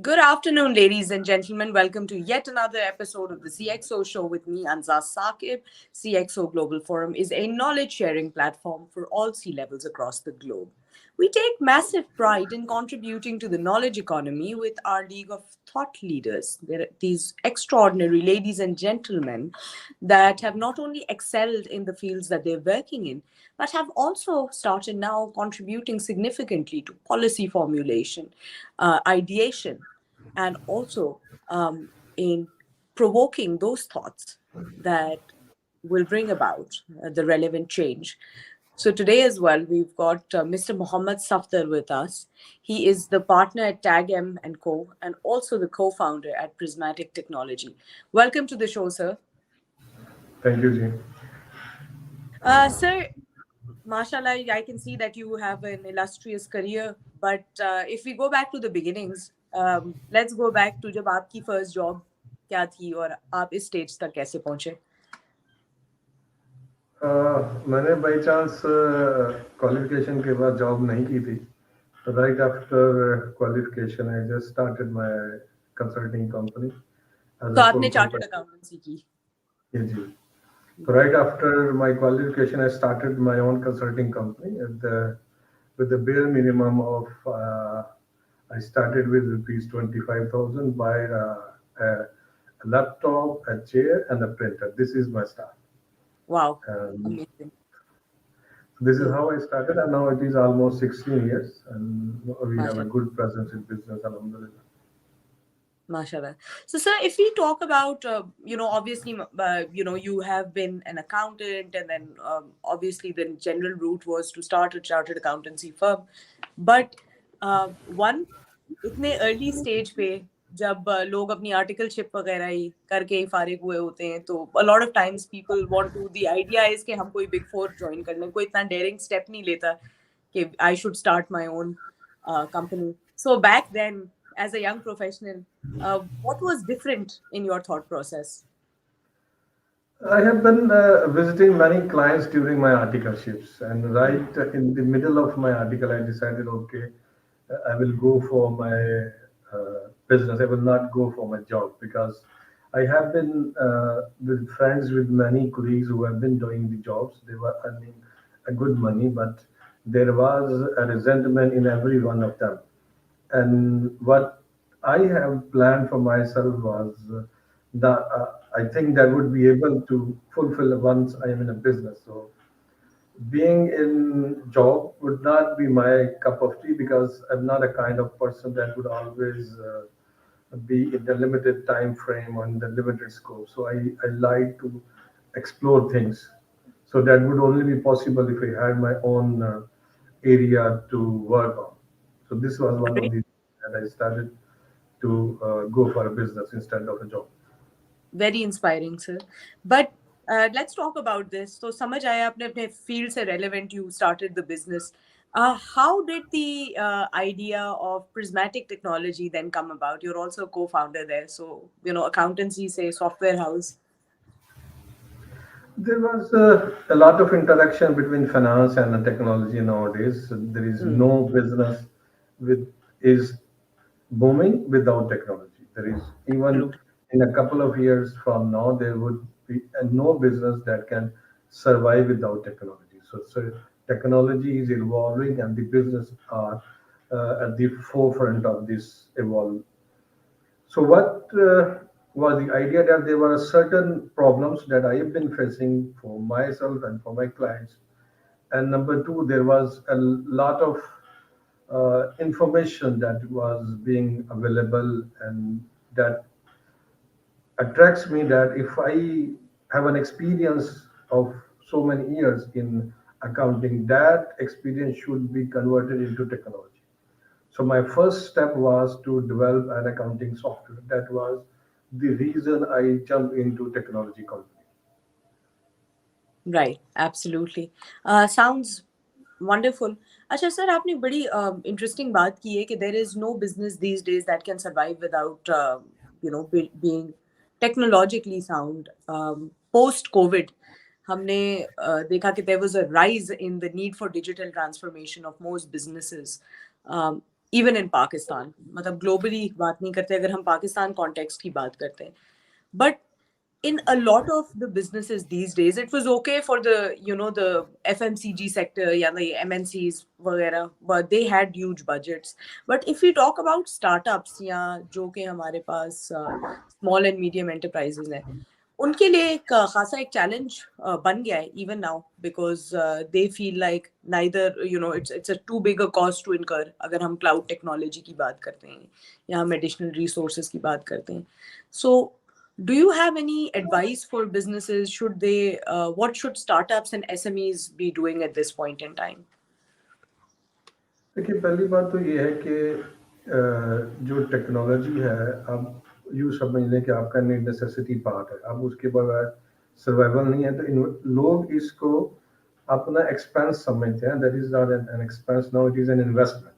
Good afternoon, ladies and gentlemen. Welcome to yet another episode of the CxO Show with me, Anza Saqib. CxO Global Forum is a knowledge sharing platform for all C levels across the globe. We take massive pride in contributing to the knowledge economy with our League of Thought Leaders. They're these extraordinary ladies and gentlemen that have not only excelled in the fields that they're working in, but have also started now contributing significantly to policy formulation, ideation, and also in provoking those thoughts that will bring about the relevant change. So today as well, we've got Mr. Muhammad Safdar with us. He is the partner at TAGM and CO and also the co-founder at Prismatic Technology. Welcome to the show, sir. Thank you, Jim. Sir, mashallah, I can see that you have an illustrious career. But if we go back to the beginnings, let's go back to जब आपकी first job क्या थी और आप इस stage तक कैसे पहुंचे? मैंने बाई चांस क्वालिफिकेशन के बाद जॉब नहीं की थी. Right after qualification, I just started my consulting company. तो आपने chartered accountancy की? Yeah, ji. So right after my qualification, I started my own consulting company with the bare minimum of I started with rupees 25,000, buy a laptop, a chair, and a printer. This is my start. Wow, amazing. This is how I started, and now it is almost 16 years, and we have a good presence in business, alhamdulillah. Mashallah. So, sir, if we talk about, obviously, you have been an accountant, and then obviously the general route was to start a chartered accountancy firm. But one, इतने early stage पे जब लोग अपनी articleship वगैरह ही करके ही फारिग हुए होते हैं, तो a lot of times people want to, the idea is कि हम कोई big four join कर लें, कोई इतना daring step नहीं लेता कि I should start my own company. So back then, as a young professional, what was different in your thought process? I have been visiting many clients during my articleships, and right in the middle of my article, I decided, okay, I will go for my business. I will not go for my job because I have been with friends with many colleagues who have been doing the jobs. They were earning a good money, but there was a resentment in every one of them. And what I have planned for myself was that I think that would be able to fulfill once I am in a business. So being in job would not be my cup of tea because I'm not a kind of person that would always be in the limited time frame or in the limited scope. So I like to explore things. So that would only be possible if I had my own area to work on. So this was one of the that I started to go for a business instead of a job. Very inspiring, sir. But let's talk about this. So, समझ आया आपने अपने field से relevant, you started the business. How did the idea of Prismatic Technology then come about? You're also a co-founder there. So, accountancy, say, software house. There was a lot of interaction between finance and the technology nowadays. There is no business with is booming without technology. There is even in a couple of years from now there would be no business that can survive without technology. So technology is evolving, and the business are at the forefront of this evolve. So what was the idea that there were certain problems that I have been facing for myself and for my clients, and number two, there was a lot of information that was being available, and that attracts me that if I have an experience of so many years in accounting, that experience should be converted into technology. So my first step was to develop an accounting software. That was the reason I jumped into technology company. Right, absolutely. Sounds wonderful. अच्छा sir, आपने बड़ी interesting बात की है कि there is no business these days that can survive without being technologically sound. Post COVID, हमने देखा कि there was a rise in the need for digital transformation of most businesses. Even in Pakistan, मतलब globally बात नहीं करते, अगर हम Pakistan context की बात करते हैं, but in a lot of the businesses these days it was okay for the, you know, the FMCG sector, yeah, the MNCs वगैरह, but they had huge budgets. But if we talk about startups या जो कि हमारे पास small and medium enterprises हैं, उनके लिए एक खासा एक चैलेंज बन गया है even now, because they feel like neither, you know, it's a too big a cost to incur, अगर हम क्लाउड टेक्नोलॉजी की बात करते हैं या हम एडिशनल रिसोर्सेज की बात करते हैं. सो do you have any advice for businesses? Should they what should startups and SMEs be doing at this point in time? देखिए, पहली बात तो ये है कि जो टेक्नोलॉजी है, आप यूँ समझ लें कि आपका नेसेसिटी पार्ट है. अब उसके बगैर सर्वाइवल नहीं है. तो लोग इसको अपना एक्सपेंस समझते हैं. That is not an expense, now it is an investment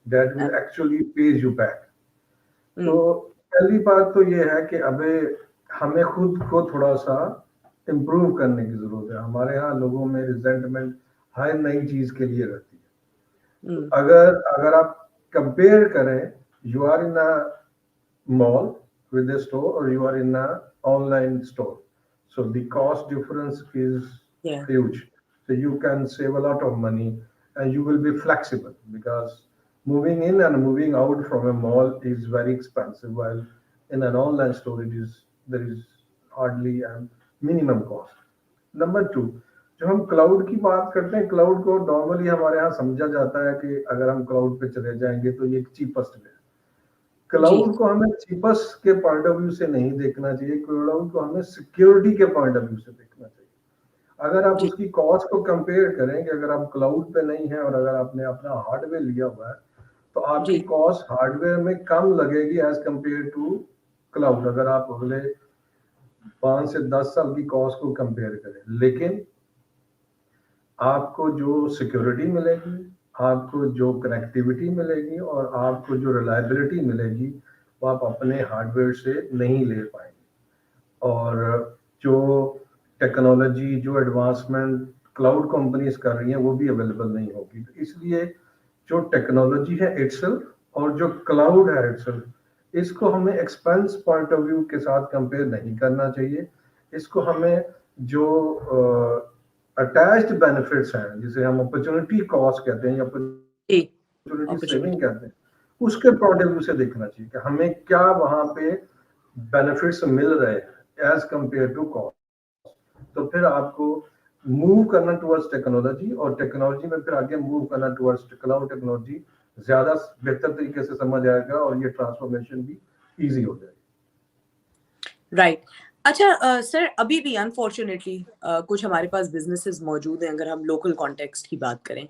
that will actually page you back. तो पहली बात तो ये है कि अबे हमें खुद को थोड़ा सा इम्प्रूव करने की जरूरत है. हमारे यहाँ लोगों में रिजेंटमेंट हर नई चीज के लिए रहती है. अगर आप कंपेयर करें, you are in a mall with a store or you are in a online store, so the cost difference is huge. So you can save a lot of money and you will be flexible, because moving in and moving out from a mall is very expensive, while in an online store there is hardly a minimum cost. Number two, जब हम cloud की बात करते हैं, cloud को normally हमारे यहाँ समझा जाता है कि अगर हम क्लाउड पे चले जाएंगे तो ये चीपेस्ट है. क्लाउड को हमें चीपेस्ट के पॉइंट ऑफ व्यू से नहीं देखना चाहिए. क्लाउड को हमें सिक्योरिटी के पॉइंट ऑफ व्यू से देखना चाहिए. अगर आप उसकी कॉस्ट को कंपेयर करें कि अगर आप क्लाउड पे नहीं है और अगर आपने अपना हार्डवेयर लिया हुआ है, तो आपकी कॉस्ट हार्डवेयर में कम लगेगी एज कंपेयर टू क्लाउड, अगर आप अगले 5 से 10 साल की कॉस्ट को कंपेयर करें. लेकिन आपको जो सिक्योरिटी मिलेगी, आपको जो कनेक्टिविटी मिलेगी और आपको जो रिलायबिलिटी मिलेगी, वो आप अपने हार्डवेयर से नहीं ले पाएंगे. और जो टेक्नोलॉजी, जो एडवांसमेंट क्लाउड कंपनीज कर रही हैं, वो भी अवेलेबल नहीं होगी. तो इसलिए जो टेक्नोलॉजी है इटसेल्फ और जो क्लाउड है इटसेल्फ, इसको हमें एक्सपेंस पॉइंट ऑफ व्यू के साथ कंपेयर नहीं करना चाहिए. इसको हमें जो अटैच्ड बेनिफिट्स हैं, जिसे हम अपॉर्चुनिटी कॉस्ट कहते हैं या अपॉर्चुनिटी सेविंग कहते हैं, उसके पॉइंट ऑफ व्यू से देखना चाहिए कि हमें क्या वहां पे बेनिफिट्स मिल रहे हैं एज कंपेयर टू कॉस्ट. तो फिर आपको मूव करना टुवर्ड्स टेक्नोलॉजी, और टेक्नोलॉजी में फिर आगे मूव करना टुवर्ड्स क्लाउड टेक्नोलॉजी ज्यादा बेहतर तरीके से समझ आएगा और ये ट्रांसफॉर्मेशन भी इजी हो जाएगी. राइट. अच्छा सर, अभी भी अनफॉर्चुनेटली कुछ हमारे पास बिजनेसेस मौजूद हैं, अगर हम लोकल कॉन्टेक्स्ट की बात करें,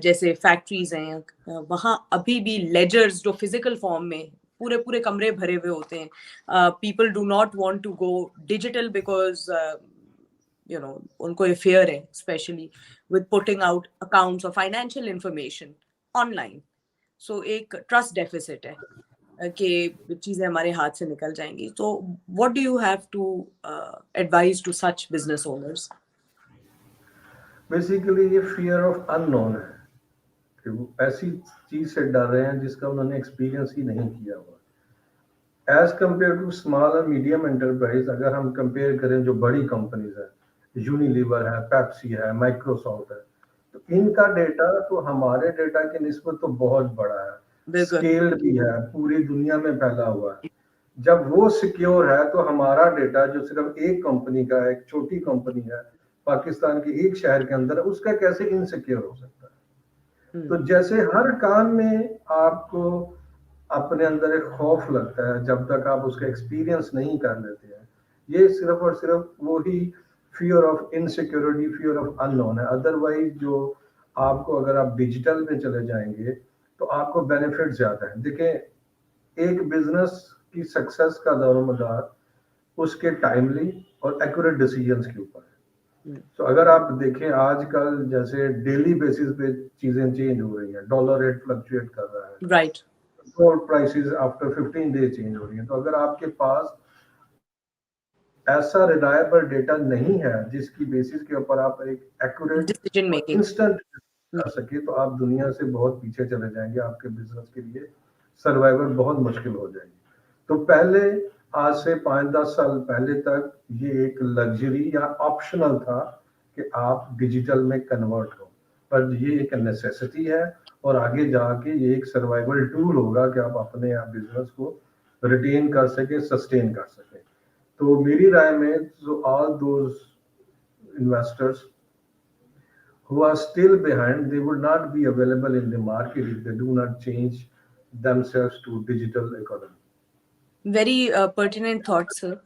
जैसे फैक्ट्रीज हैं, वहाँ अभी भी लेजर्स जो फिजिकल फॉर्म में पूरे पूरे कमरे भरे हुए होते हैं, people do not want to go digital because you know उनको ये फेयर है, specially with putting out accounts और फाइनेंशियल इंफॉर्मेशन ऑनलाइन. सो एक ट्रस्ट डेफिसिट है कि चीजें हमारे हाथ से निकल जाएंगी. तो what do you have to advise to such business owners? Basically ये फियर ऑफ अननोन है कि वो ऐसी चीज से डर रहे हैं जिसका उन्होंने एक्सपीरियंस ही नहीं किया हुआ. एज कंपेयर टू स्मॉल और मीडियम एंटरप्राइज, अगर हम कंपेयर करें जो बड़ी कंपनीज है, यूनिलीवर है, पेप्सी है, माइक्रोसॉफ्ट है, तो इनका डेटा तो हमारे डेटा की निस्बत तो बहुत बड़ा है, स्केल्ड भी है, पूरी दुनिया में फैला हुआ है. जब वो सिक्योर है तो हमारा डेटा जो सिर्फ एक कंपनी का है, एक छोटी कंपनी है पाकिस्तान के एक शहर के अंदर, उसका कैसे इनसिक्योर हो सकता है? तो जैसे हर काम में आपको अपने अंदर एक खौफ लगता है जब तक आप उसका एक्सपीरियंस नहीं कर लेते हैं. ये सिर्फ और सिर्फ वही fear of insecurity, fear of unknown है. अदरवाइज जो आपको, अगर आप डिजिटल में चले जाएंगे तो आपको बेनिफिट ज्यादा है. देखें, एक बिजनेस की सक्सेस का दारोमदार उसके टाइमली और एक्यूरेट डिसीजंस के ऊपर है. तो अगर आप देखें, आजकल जैसे डेली बेसिस पे चीजें चेंज हो रही हैं, डॉलर रेट फ्लक्चुएट कर रहा है, right, gold prices after 15 days change हो रही हैं. तो अगर आपके पास ऐसा रिलायबल डेटा नहीं है जिसकी बेसिस के ऊपर आप एक एक्यूरेट डिसीजन और मेकिंग, इंस्टेंट जा सके तो आप दुनिया से बहुत पीछे चले जाएंगे, आपके बिजनेस के लिए सर्वाइवल बहुत मुश्किल हो जाएगी। तो पहले, आज से 5-10 साल पहले तक ये एक लग्जरी या ऑप्शनल था कि आप डिजिटल में कन्वर्ट हो, पर ये एक नेसेसिटी है और आगे जाके ये एक सर्वाइवल टूल होगा कि आप अपने आप बिजनेस को रिटेन कर सके, सस्टेन कर सके। तो मेरी राय में जो all those investors who are still behind, they would not be available in the market if they do not change themselves to digital economy. Very pertinent thoughts, sir.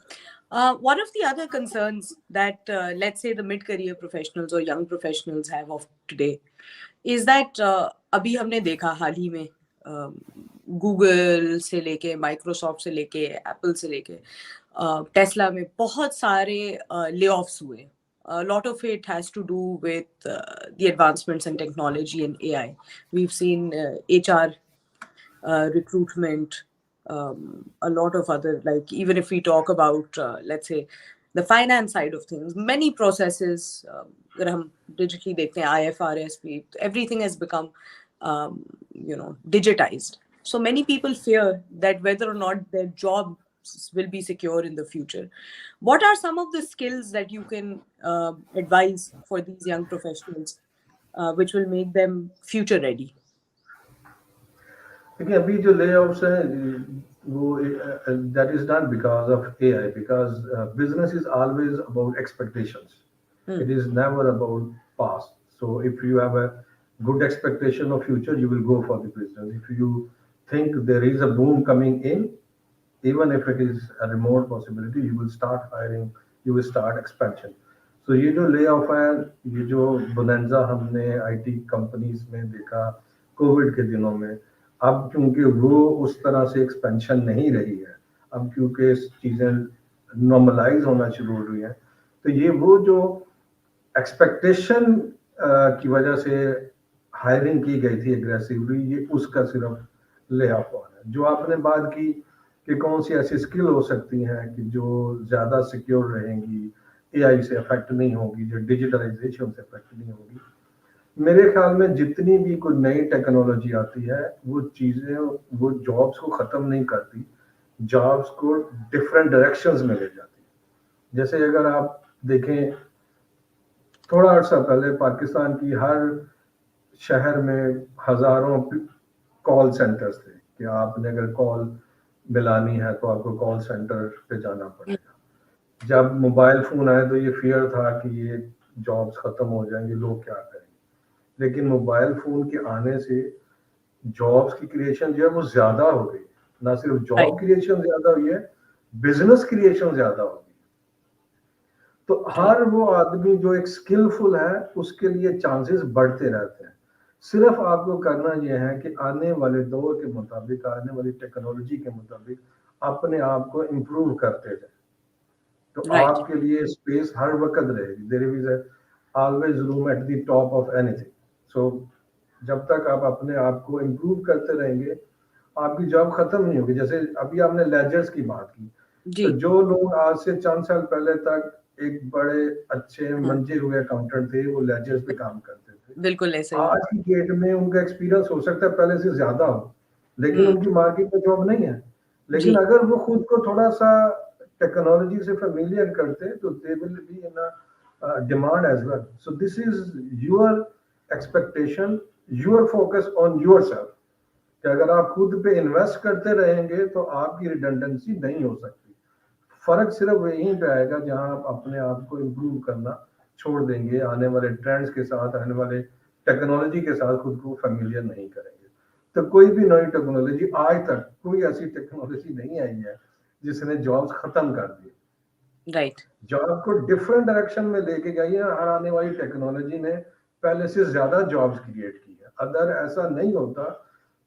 One of the other concerns that, let's say, the mid-career professionals or young professionals have of today is that अभी हमने देखा हाल ही में Google से लेके, Microsoft से लेके, Apple से लेके, टेस्ला में बहुत सारे layoffs हुए. A lot of it has to do with the advancements in technology and AI. We've seen HR recruitment, a lot of other, like even if we talk about, let's say, the finance side of things, many processes, अगर हम digitally देखते हैं, IFRS, everything has become, digitized. So many people fear that whether or not their jobs will be secure in the future. What are some of the skills that you can advise for these young professionals, which will make them future ready? देखिए अभी जो layouts हैं वो that is not because of AI, because business is always about expectations, it is never about past. So if you have a good expectation of future, you will go for the business. If you think there is a boom coming in, even if it is a remote possibility, you will start hiring, you will start expansion. So ये जो lay off है, ये जो bonanza हमने IT companies में देखा Covid के दिनों में, अब क्योंकि वो उस तरह से एक्सपेंशन नहीं रही है, अब क्योंकि चीजें नॉर्मलाइज होना शुरू हो रही हैं, तो ये वो जो एक्सपेक्टेशन की वजह से हायरिंग की गई थी एग्रेसिवली, ये उसका सिर्फ ले ऑफ हुआ है. जो आपने बात की कि कौन सी ऐसी स्किल हो सकती हैं कि जो ज़्यादा सिक्योर रहेंगी, एआई से अफेक्ट नहीं होगी, जो डिजिटलाइजेशन से अफेक्ट नहीं होगी, मेरे ख्याल में जितनी भी कोई नई टेक्नोलॉजी आती है वो चीज़ें, वो जॉब्स को ख़त्म नहीं करती, जॉब्स को डिफरेंट डायरेक्शंस में ले जाती. जैसे अगर आप देखें, थोड़ा अर्सा पहले पाकिस्तान की हर शहर में हज़ारों कॉल सेंटर्स थे कि आपने अगर कॉल मिलानी है तो आपको कॉल सेंटर पे जाना पड़ेगा. जब मोबाइल फोन आए तो ये फियर था कि ये जॉब्स खत्म हो जाएंगे, लोग क्या करेंगे. लेकिन मोबाइल फोन के आने से जॉब्स की क्रिएशन जो है वो ज्यादा हो गई. ना सिर्फ जॉब क्रिएशन ज्यादा हुई है, बिजनेस क्रिएशन ज्यादा हो गई. तो हर वो आदमी जो एक स्किलफुल है उसके लिए चांसेस बढ़ते रहते हैं. सिर्फ आपको करना यह है कि आने वाले दौर के मुताबिक, आने वाली टेक्नोलॉजी के मुताबिक अपने आप को इम्प्रूव करते जाए. तो आपके लिए स्पेस हर वक्त रहेगी. There is always room at the top of anything. So जब तक आप अपने आप को इम्प्रूव करते रहेंगे, आपकी जॉब खत्म नहीं होगी. जैसे अभी आपने लेजर्स की बात की, तो जो लोग आज से चंद साल पहले तक एक बड़े अच्छे मंजे हुए अकाउंटेंट थे, वो लेजर्स पे काम करते थे. बिल्कुल ऐसे ही. आज की डेट में उनका एक्सपीरियंस हो सकता है पहले से ज्यादा हो, लेकिन उनकी मार्केट में जॉब नहीं है. लेकिन अगर वो खुद को थोड़ा सा टेक्नोलॉजी से फेमिलियर करते हैं तो they will be in a demand as well. So this is your expectation, your focus on yourself, कि अगर आप खुद पे इन्वेस्ट करते रहेंगे तो आपकी रिडंडेंसी नहीं हो सकती. फर्क सिर्फ यहीं पे आएगा जहां आप अपने आप को इम्प्रूव करना छोड़ देंगे, आने वाले ट्रेंड्स के साथ, आने वाले टेक्नोलॉजी के साथ खुद को फेमिलियर नहीं करेंगे. तो कोई भी नई टेक्नोलॉजी, आज तक कोई ऐसी टेक्नोलॉजी नहीं आई है जिसने जॉब्स खत्म कर दिए. राइट. जॉब को डिफरेंट डायरेक्शन में लेके गई है. हर आने वाली टेक्नोलॉजी ने पहले से ज्यादा जॉब्स क्रिएट की है. अगर ऐसा नहीं होता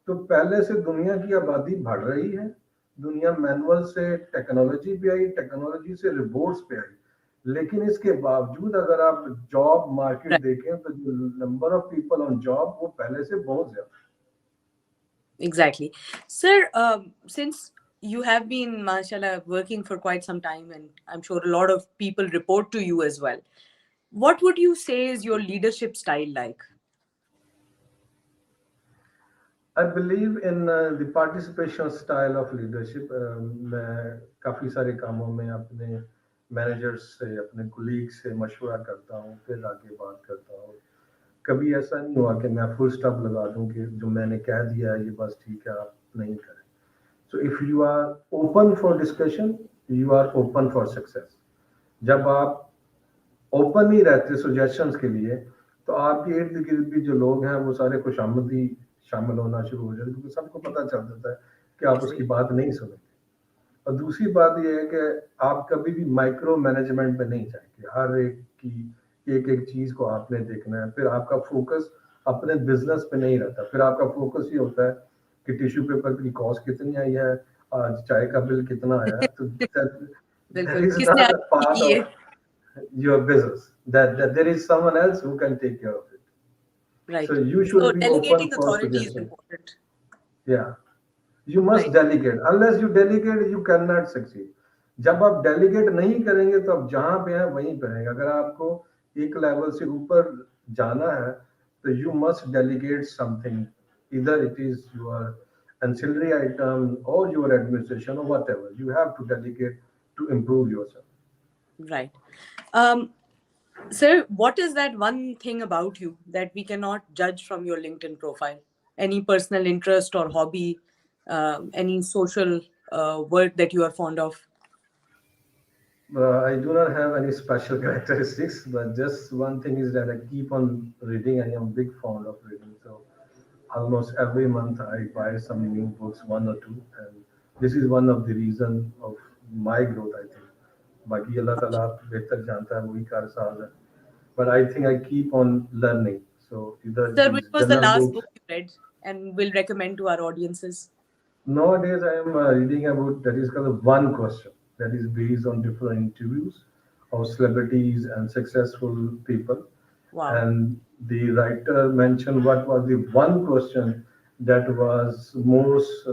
तो पहले से दुनिया की आबादी बढ़ रही है, दुनिया मैनुअल से टेक्नोलॉजी पे आई, टेक्नोलॉजी से रोबोट्स पे आई, लेकिन इसके बावजूद अगर आप जॉब मार्केट देखें तो जो number of people on job वो पहले से बहुत ज्यादा. Exactly. Sir, since you have been, mashallah, working for quite some time, and I'm sure a lot of people report to you as well, what would you say is your leadership style like? I believe in the participation style of leadership. मैं काफ़ी सारे कामों में अपने managers से, अपने colleagues से मशवरा करता हूँ, फिर आगे बात करता हूँ. कभी ऐसा नहीं हुआ कि मैं फुल स्टॉप लगा दूं कि जो मैंने कह दिया है ये बस ठीक है, आप नहीं करें. So if you are open for discussion, you are open for success. जब आप ओपन ही रहते सजेशंस के लिए, तो आपके इर्द गिर्द भी जो लोग हैं वो सारे खुशामदी शामिल होना शुरू हो जाते, क्योंकि सबको पता चल जाता है कि आप उसकी बात नहीं सुनेंगे. और दूसरी बात यह है कि आप कभी भी माइक्रो मैनेजमेंट में नहीं जाएंगे. हर एक की एक एक चीज को आपने देखना है. फिर आपका फोकस अपने बिजनेस पे नहीं रहता. फिर आपका फोकस ये होता है कि टिश्यू पेपर की कॉस्ट कितनी आई है, आज चाय का बिल कितना आया है. तो that बिल्कुल, is किसने not a आगे part की है? of your business. That there is someone else who can take care of it. So Right. you should So be open delegating for authority is suggestion. important. Yeah. You must Right. delegate. Unless you delegate, you cannot succeed. जब आप delegate नहीं करेंगे तो आप जहां पे हैं वहीं पे रहेंगे. अगर आपको एक लेवल से ऊपर जाना है तो you must delegate something. Either it is your ancillary item or your administration or whatever. You have to delegate to improve yourself. Right. Um, Sir, what is that one thing about you that we cannot judge from your LinkedIn profile? Any personal interest or hobby, any social work that you are fond of? I do not have any special characteristics, but just one thing is that I keep on reading. I am big fond of reading. So almost every month I buy some new books, one or two, and this is one of the reason of my growth, I think. बाकी अल्लाह ताला बेहतर जानता है, वही कारसाज है. But I think I keep on learning. So either it Sir, which is was the general last books. book you read and will recommend to our audiences? Nowadays, I am reading about that is called one question that is based on different interviews of celebrities and successful people. Wow. And the writer mentioned what was the one question that was most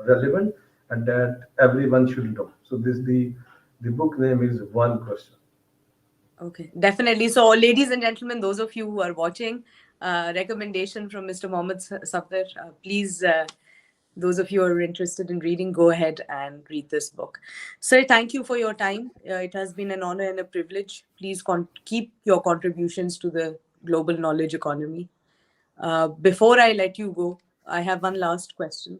relevant and that everyone should know. So this the book name is One Question. Okay, definitely. So, ladies and gentlemen, those of you who are watching, recommendation from Mr. Muhammad Safdar. Please, those of you who are interested in reading, go ahead and read this book. Sir, thank you for your time. It has been an honor and a privilege. Please keep your contributions to the global knowledge economy. Before I let you go, I have one last question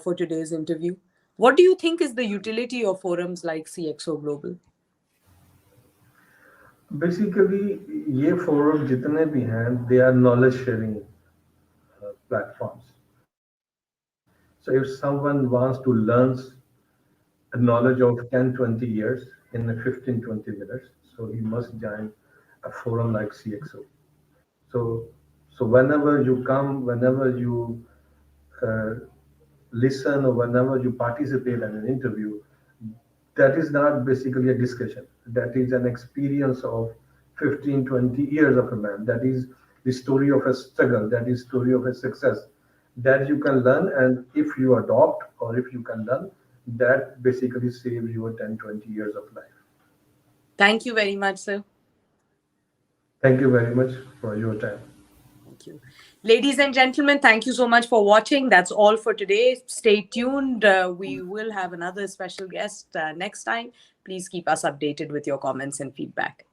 for today's interview. What do you think is the utility of forums like CxO Global? Basically, ये forum जितने भी हैं, they are knowledge sharing platforms. So if someone wants to learn a knowledge of 10, 20 years in 15, 20 minutes, so he must join a forum like CxO. So, so whenever you come, whenever you uh, listen, or whenever you participate in an interview, that is not basically a discussion. That is an experience of 15, 20 years of a man. That is the story of a struggle. That is story of a success that you can learn. And if you adopt or if you can learn, that basically saves you 10, 20 years of life. Thank you very much, sir. Thank you very much for your time. Thank you. Ladies and gentlemen, thank you so much for watching. That's all for today. Stay tuned. We will have another special guest next time. Please keep us updated with your comments and feedback.